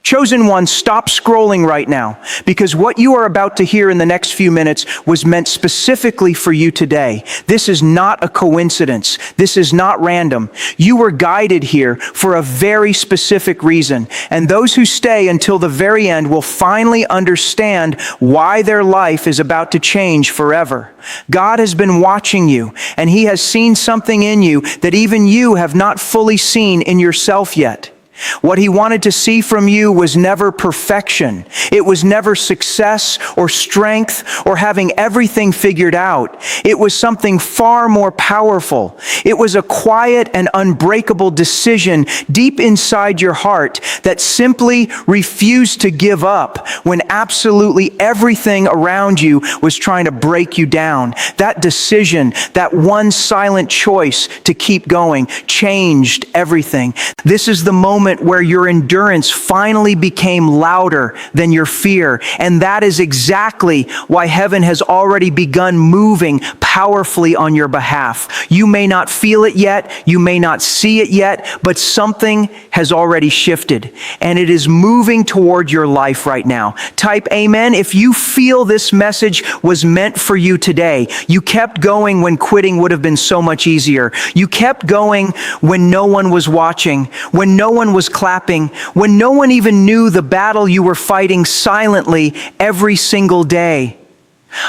Chosen one, stop scrolling right now, because what you are about to hear in the next few minutes was meant specifically for you today. This is not a coincidence. This is not random. You were guided here for a very specific reason, and those who stay until the very end will finally understand why their life is about to change forever. God has been watching you, and He has seen something in you that even you have not fully seen in yourself yet. What He wanted to see from you was never perfection. It was never success or strength or having everything figured out. It was something far more powerful. It was a quiet and unbreakable decision deep inside your heart that simply refused to give up when absolutely everything around you was trying to break you down. That decision, that one silent choice to keep going, changed everything. This is the moment where your endurance finally became louder than your fear. And that is exactly why heaven has already begun moving powerfully on your behalf. You may not feel it yet, you may not see it yet, but something has already shifted, and it is moving toward your life right now. Type amen if you feel this message was meant for you today. You kept going when quitting would have been so much easier. You kept going when no one was watching, when no one was clapping, when no one even knew the battle you were fighting silently every single day.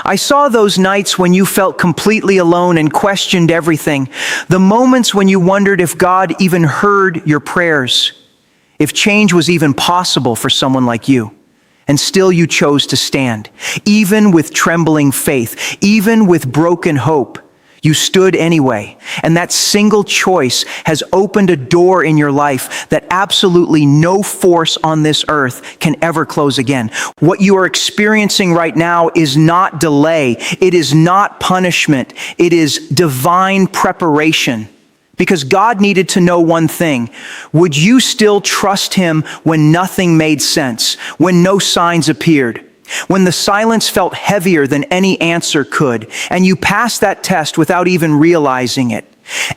I saw those nights when you felt completely alone and questioned everything, the moments when you wondered if God even heard your prayers, if change was even possible for someone like you. And still you chose to stand, even with trembling faith, even with broken hope. You stood anyway, and that single choice has opened a door in your life that absolutely no force on this earth can ever close again. What you are experiencing right now is not delay. It is not punishment. It is divine preparation. Because God needed to know one thing. Would you still trust Him when nothing made sense, when no signs appeared? When the silence felt heavier than any answer could, and you passed that test without even realizing it.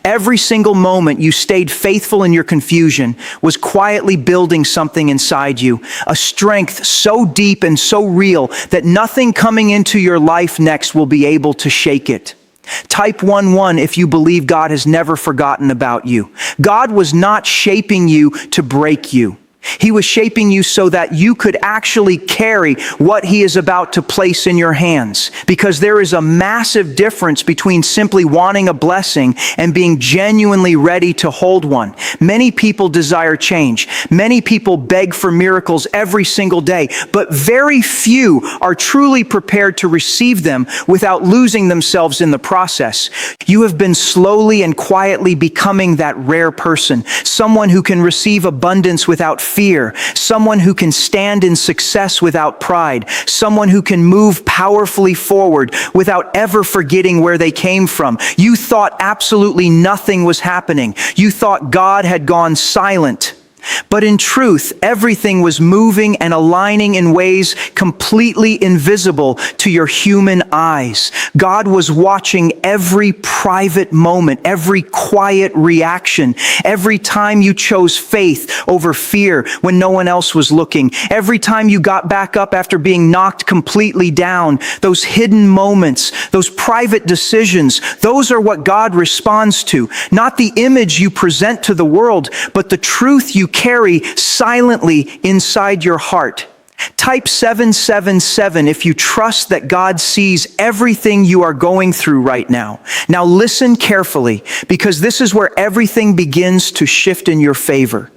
Every single moment you stayed faithful in your confusion was quietly building something inside you, a strength so deep and so real that nothing coming into your life next will be able to shake it. Type 11 if you believe God has never forgotten about you. God was not shaping you to break you. He was shaping you so that you could actually carry what He is about to place in your hands. Because there is a massive difference between simply wanting a blessing and being genuinely ready to hold one. Many people desire change. Many people beg for miracles every single day, but very few are truly prepared to receive them without losing themselves in the process. You have been slowly and quietly becoming that rare person, someone who can receive abundance without fear, someone who can stand in success without pride, someone who can move powerfully forward without ever forgetting where they came from. You thought absolutely nothing was happening. You thought God had gone silent. But in truth, everything was moving and aligning in ways completely invisible to your human eyes. God was watching every private moment, every quiet reaction, every time you chose faith over fear when no one else was looking, every time you got back up after being knocked completely down. Those hidden moments, those private decisions, those are what God responds to. Not the image you present to the world, but the truth you carry silently inside your heart. Type 777 if you trust that God sees everything you are going through right now. Now listen carefully, because this is where everything begins to shift in your favor.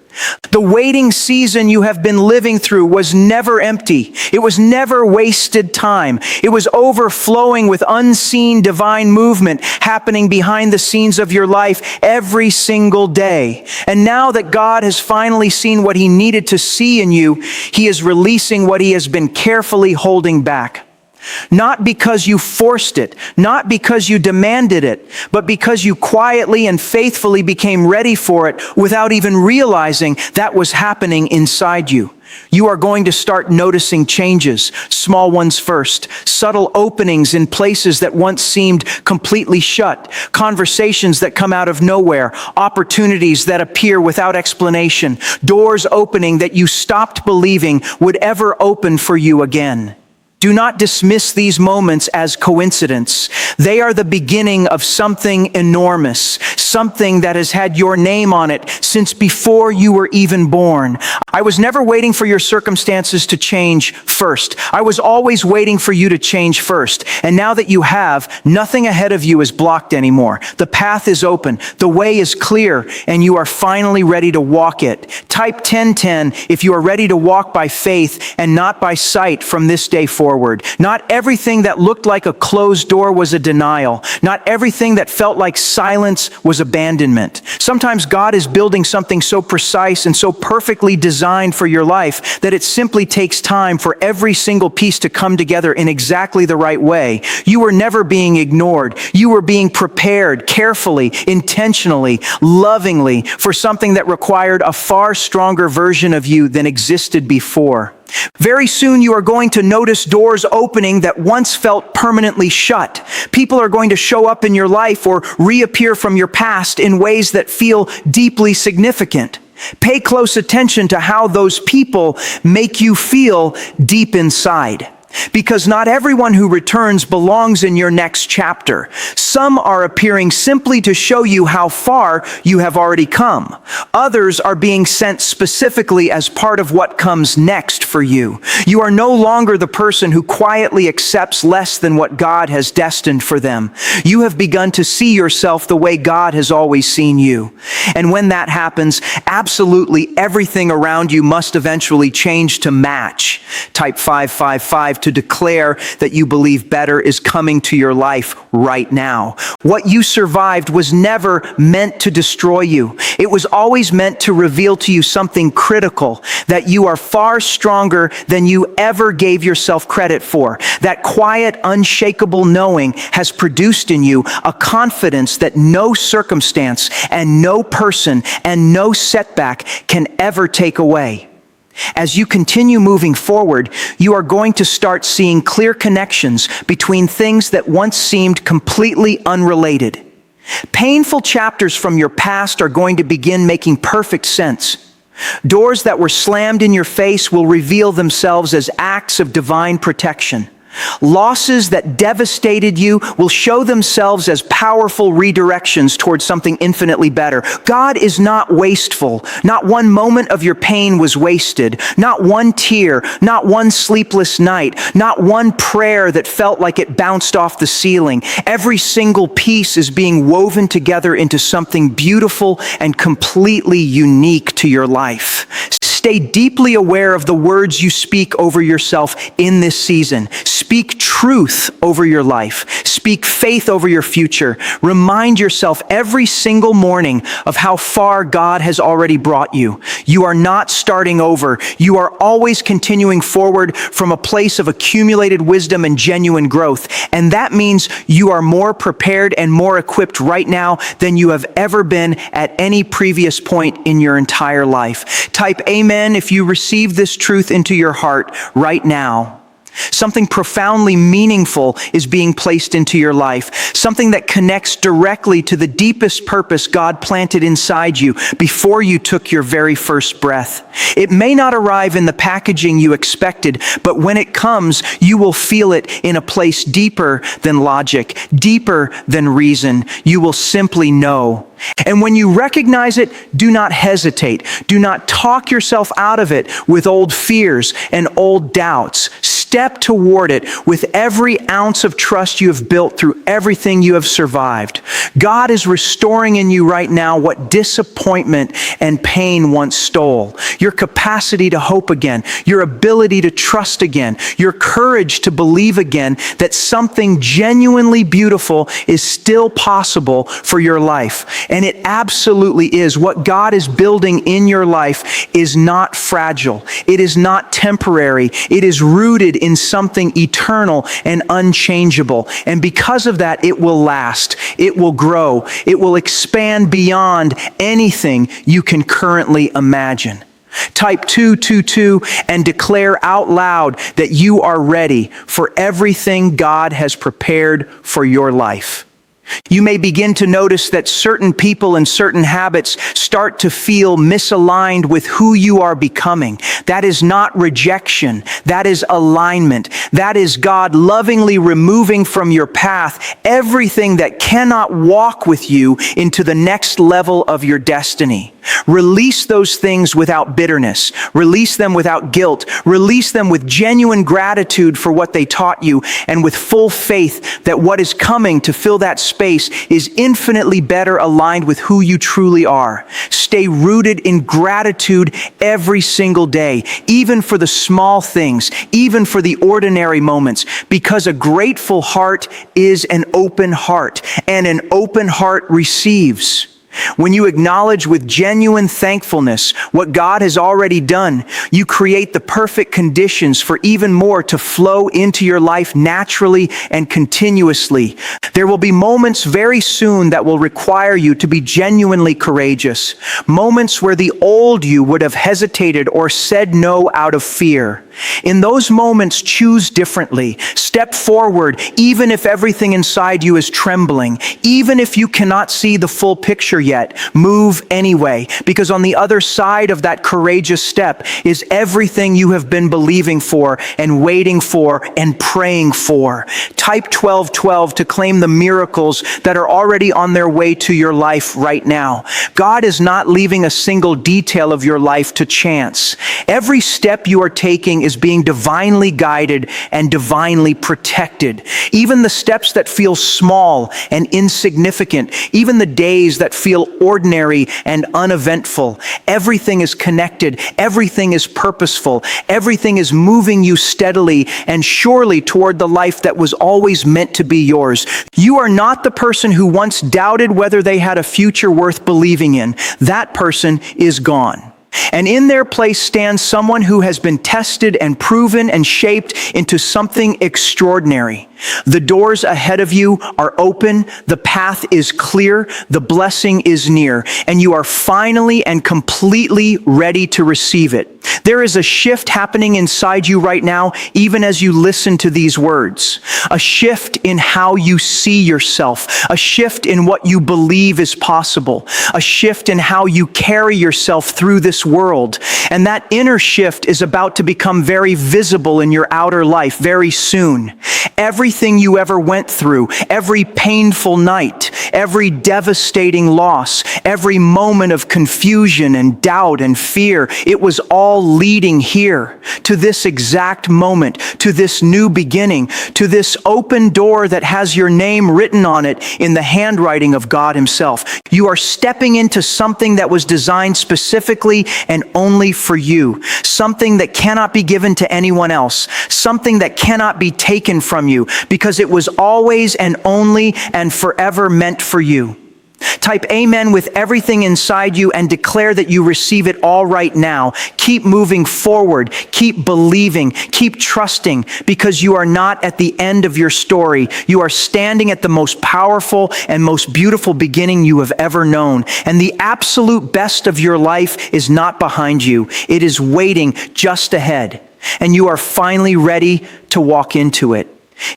The waiting season you have been living through was never empty. It was never wasted time. It was overflowing with unseen divine movement happening behind the scenes of your life every single day. And now that God has finally seen what He needed to see in you, He is releasing what He has been carefully holding back. Not because you forced it, not because you demanded it, but because you quietly and faithfully became ready for it without even realizing that was happening inside you. You are going to start noticing changes, small ones first, subtle openings in places that once seemed completely shut, conversations that come out of nowhere, opportunities that appear without explanation, doors opening that you stopped believing would ever open for you again. Do not dismiss these moments as coincidence. They are the beginning of something enormous, something that has had your name on it since before you were even born. I was never waiting for your circumstances to change first. I was always waiting for you to change first. And now that you have, nothing ahead of you is blocked anymore. The path is open, the way is clear, and you are finally ready to walk it. Type 1010 if you are ready to walk by faith and not by sight from this day forward. Not everything that looked like a closed door was a denial. Not everything that felt like silence was abandonment. Sometimes God is building something so precise and so perfectly designed for your life that it simply takes time for every single piece to come together in exactly the right way. You were never being ignored. You were being prepared carefully, intentionally, lovingly for something that required a far stronger version of you than existed before. Very soon you are going to notice doors opening that once felt permanently shut. People are going to show up in your life or reappear from your past in ways that feel deeply significant. Pay close attention to how those people make you feel deep inside. Because not everyone who returns belongs in your next chapter. Some are appearing simply to show you how far you have already come. Others are being sent specifically as part of what comes next for you. You are no longer the person who quietly accepts less than what God has destined for them. You have begun to see yourself the way God has always seen you. And when that happens, absolutely everything around you must eventually change to match. Type 555 to declare that you believe better is coming to your life right now. What you survived was never meant to destroy you. It was always meant to reveal to you something critical, that you are far stronger than you ever gave yourself credit for. That quiet, unshakable knowing has produced in you a confidence that no circumstance and no person and no setback can ever take away. As you continue moving forward, you are going to start seeing clear connections between things that once seemed completely unrelated. Painful chapters from your past are going to begin making perfect sense. Doors that were slammed in your face will reveal themselves as acts of divine protection. Losses that devastated you will show themselves as powerful redirections towards something infinitely better. God is not wasteful. Not one moment of your pain was wasted. Not one tear, not one sleepless night, not one prayer that felt like it bounced off the ceiling. Every single piece is being woven together into something beautiful and completely unique to your life. Stay deeply aware of the words you speak over yourself in this season. Speak truth over your life. Speak faith over your future. Remind yourself every single morning of how far God has already brought you. You are not starting over. You are always continuing forward from a place of accumulated wisdom and genuine growth. And that means you are more prepared and more equipped right now than you have ever been at any previous point in your entire life. Type amen if you receive this truth into your heart right now. Something profoundly meaningful is being placed into your life. Something that connects directly to the deepest purpose God planted inside you before you took your very first breath. It may not arrive in the packaging you expected, but when it comes, you will feel it in a place deeper than logic, deeper than reason. You will simply know. And when you recognize it, do not hesitate. Do not talk yourself out of it with old fears and old doubts. Step toward it with every ounce of trust you have built through everything you have survived. God is restoring in you right now what disappointment and pain once stole. Your capacity to hope again, your ability to trust again, your courage to believe again that something genuinely beautiful is still possible for your life. And it absolutely is. What God is building in your life is not fragile. It is not temporary. It is rooted in something eternal and unchangeable. And because of that, it will last, it will grow, it will expand beyond anything you can currently imagine. Type 222 and declare out loud that you are ready for everything God has prepared for your life. You may begin to notice that certain people and certain habits start to feel misaligned with who you are becoming. That is not rejection. That is alignment. That is God lovingly removing from your path everything that cannot walk with you into the next level of your destiny. Release those things without bitterness. Release them without guilt. Release them with genuine gratitude for what they taught you, and with full faith that what is coming to fill that space is infinitely better aligned with who you truly are. Stay rooted in gratitude every single day, even for the small things, even for the ordinary moments, because a grateful heart is an open heart, and an open heart receives. When you acknowledge with genuine thankfulness what God has already done, you create the perfect conditions for even more to flow into your life naturally and continuously. There will be moments very soon that will require you to be genuinely courageous. Moments where the old you would have hesitated or said no out of fear. In those moments, choose differently. Step forward, even if everything inside you is trembling. Even if you cannot see the full picture yet, move anyway, because on the other side of that courageous step is everything you have been believing for and waiting for and praying for. Type 1212 to claim the miracles that are already on their way to your life right now. God is not leaving a single detail of your life to chance. Every step you are taking is being divinely guided and divinely protected. Even the steps that feel small and insignificant, even the days that feel ordinary and uneventful, everything is connected, everything is purposeful, everything is moving you steadily and surely toward the life that was always meant to be yours. You are not the person who once doubted whether they had a future worth believing in. That person is gone. And in their place stands someone who has been tested and proven and shaped into something extraordinary. The doors ahead of you are open, the path is clear, the blessing is near, and you are finally and completely ready to receive it. There is a shift happening inside you right now, even as you listen to these words. A shift in how you see yourself, a shift in what you believe is possible, a shift in how you carry yourself through this world. And that inner shift is about to become very visible in your outer life very soon. Everything you ever went through, every painful night, every devastating loss, every moment of confusion and doubt and fear, it was all leading here to this exact moment, to this new beginning, to this open door that has your name written on it in the handwriting of God Himself. You are stepping into something that was designed specifically and only for you, something that cannot be given to anyone else, something that cannot be taken from you, because it was always and only and forever meant for you. Type amen with everything inside you and declare that you receive it all right now. Keep moving forward. Keep believing. Keep trusting, because you are not at the end of your story. You are standing at the most powerful and most beautiful beginning you have ever known. And the absolute best of your life is not behind you. It is waiting just ahead. And you are finally ready to walk into it.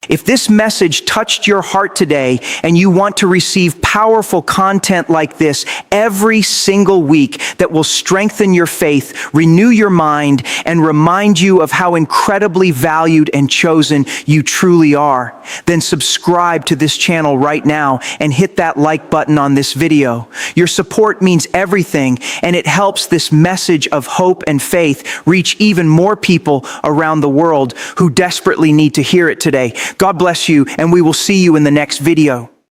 If this message touched your heart today and you want to receive powerful content like this every single week that will strengthen your faith, renew your mind, and remind you of how incredibly valued and chosen you truly are, then subscribe to this channel right now and hit that like button on this video. Your support means everything, and it helps this message of hope and faith reach even more people around the world who desperately need to hear it today. God bless you, and we will see you in the next video.